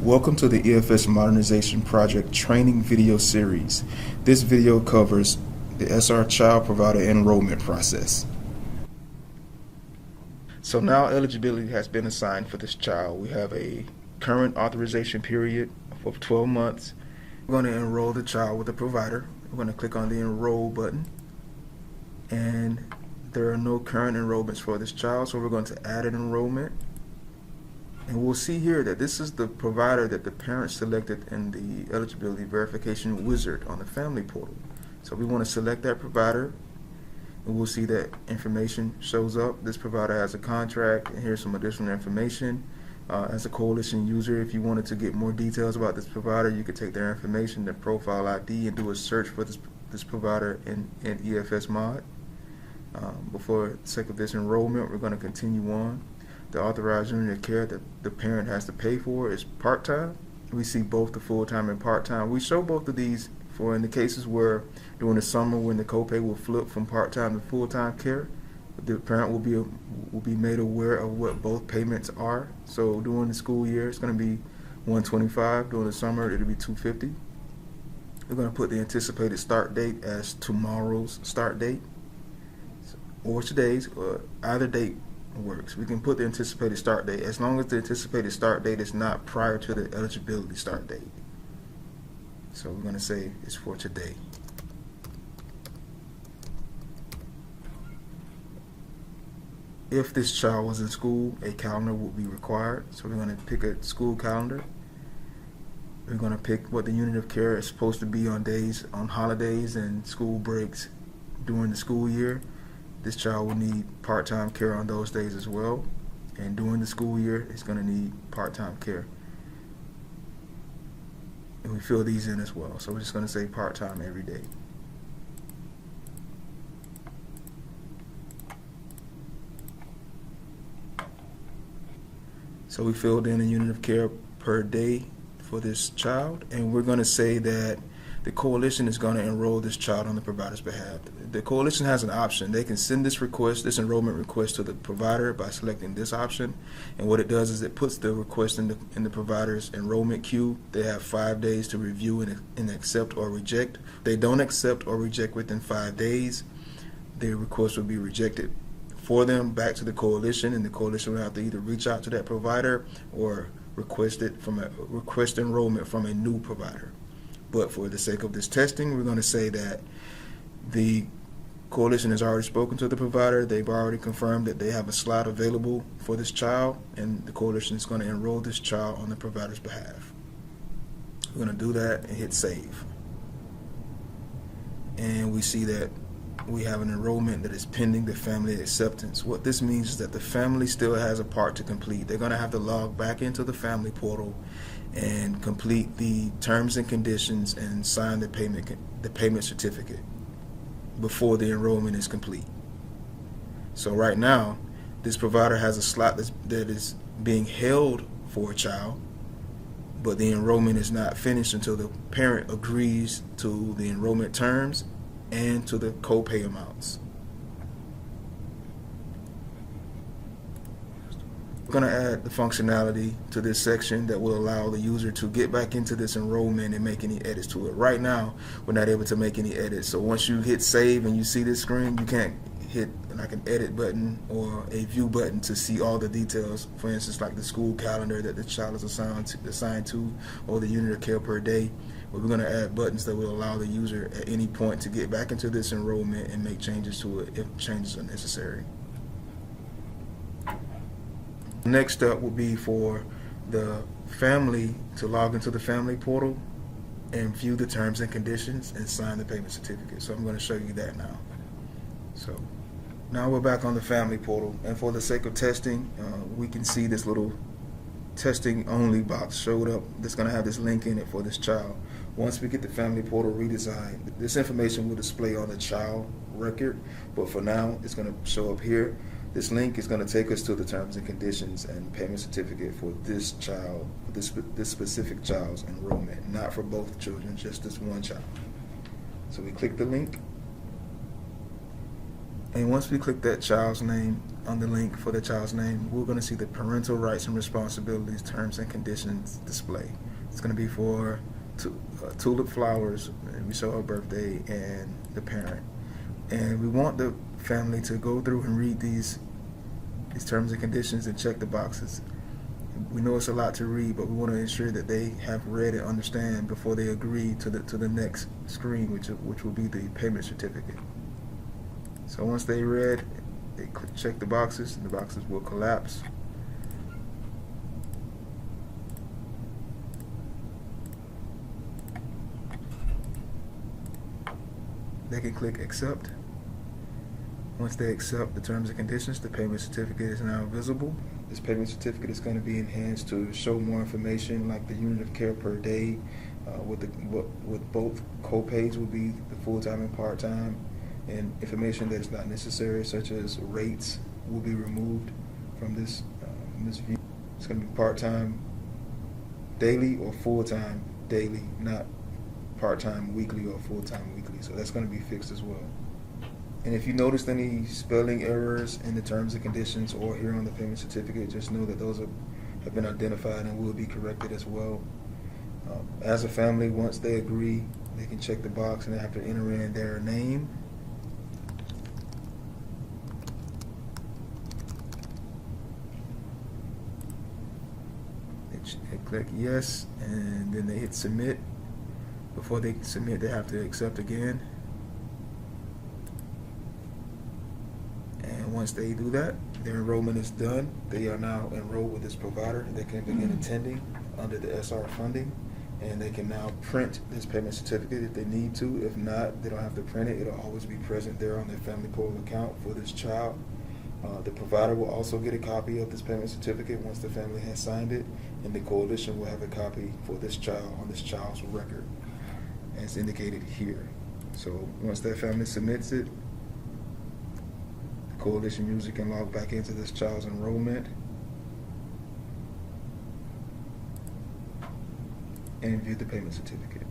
Welcome to the EFS Modernization Project Training Video Series. This video covers the SR Child Provider Enrollment process. So now eligibility has been assigned for this child. We have a current authorization period of 12 months. We're going to enroll the child with a provider. We're going to click on the Enroll button. And there are no current enrollments for this child, so we're going to add an enrollment. And we'll see here that this is the provider that the parent selected in the eligibility verification wizard on the family portal. So we want to select that provider, and we'll see that information shows up. This provider has a contract, and here's some additional information. As a coalition user, if you wanted to get more details about this provider, you could take their information, their profile ID, and do a search for this provider in EFS Mod. For the sake of this enrollment, we're going to continue on. The authorized unit of care that the parent has to pay for is part-time. We see both the full-time and part-time. We show both of these for in the cases where during the summer when the copay will flip from part-time to full-time care, the parent will be made aware of what both payments are. So during the school year, it's going to be $125. During the summer, it'll be $250. We're going to put the anticipated start date as tomorrow's start date or today's, or either date works. We can put the anticipated start date as long as the anticipated start date is not prior to the eligibility start date. So we're going to say it's for today. If this child was in school, a calendar will be required. So we're going to pick a school calendar. We're going to pick what the unit of care is supposed to be on days, on holidays and school breaks during the school year. This child will need part-time care on those days as well, and during the school year it's going to need part-time care. And we fill these in as well, so we're just going to say part-time every day. So we filled in a unit of care per day for this child, and we're going to say that the coalition is going to enroll this child on the provider's behalf. The coalition has an option. They can send this request, this enrollment request, to the provider by selecting this option. And what it does is it puts the request in the provider's enrollment queue. They have 5 days to review and accept or reject. If they don't accept or reject within 5 days, the request will be rejected for them back to the coalition, and the coalition will have to either reach out to that provider or request enrollment from a new provider. But for the sake of this testing, we're going to say that the coalition has already spoken to the provider. They've already confirmed that they have a slot available for this child, and the coalition is going to enroll this child on the provider's behalf. We're going to do that and hit save. And we see that we have an enrollment that is pending the family acceptance. What this means is that the family still has a part to complete. They're going to have to log back into the family portal and complete the terms and conditions and sign the payment certificate before the enrollment is complete. So right now, this provider has a slot that is being held for a child, but the enrollment is not finished until the parent agrees to the enrollment terms and to the copay amounts. We're going to add the functionality to this section that will allow the user to get back into this enrollment and make any edits to it. Right now, we're not able to make any edits. So once you hit save and you see this screen, you can't hit like an edit button or a view button to see all the details. For instance, like the school calendar that the child is assigned to, or the unit of care per day. But we're going to add buttons that will allow the user at any point to get back into this enrollment and make changes to it if changes are necessary. Next step will be for the family to log into the family portal and view the terms and conditions and sign the payment certificate. So I'm going to show you that now. So now we're back on the family portal, and for the sake of testing, we can see this little testing only box showed up that's going to have this link in it for this child. Once we get the family portal redesigned, this information will display on the child record, but for now it's going to show up here. This link is going to take us to the terms and conditions and payment certificate for this child, this specific child's enrollment, not for both children, just this one child. So we click the link, And once we click that child's name on the link for the child's name, we're going to see the parental rights and responsibilities, terms and conditions display. It's going to be for Tulip Flowers, we saw her birthday, and the parent. And we want the family to go through and read these terms and conditions and check the boxes. We know it's a lot to read, but we want to ensure that they have read and understand before they agree to the next screen, which will be the payment certificate. So once they read, they check the boxes, and the boxes will collapse. They can click accept. Once they accept the terms and conditions, the payment certificate is now visible. This payment certificate is going to be enhanced to show more information, like the unit of care per day, with both co-pays will be the full-time and part-time, and information that is not necessary, such as rates, will be removed from this view. It's going to be part-time daily or full-time daily, not part-time weekly or full-time weekly. So that's going to be fixed as well. And if you noticed any spelling errors in the terms and conditions or here on the payment certificate, just know that those have been identified and will be corrected as well. As a family, once they agree, they can check the box and they have to enter in their name, they click yes, and then they hit submit. Before they submit, they have to accept again. And once they do that, their enrollment is done. They are now enrolled with this provider. They can begin attending under the SR funding, and they can now print this payment certificate if they need to. If not, they don't have to print it. It'll always be present there on their family portal account for this child. The provider will also get a copy of this payment certificate once the family has signed it, and the coalition will have a copy for this child on this child's record, as indicated here. So once that family submits it, the coalition user can log back into this child's enrollment and view the payment certificate.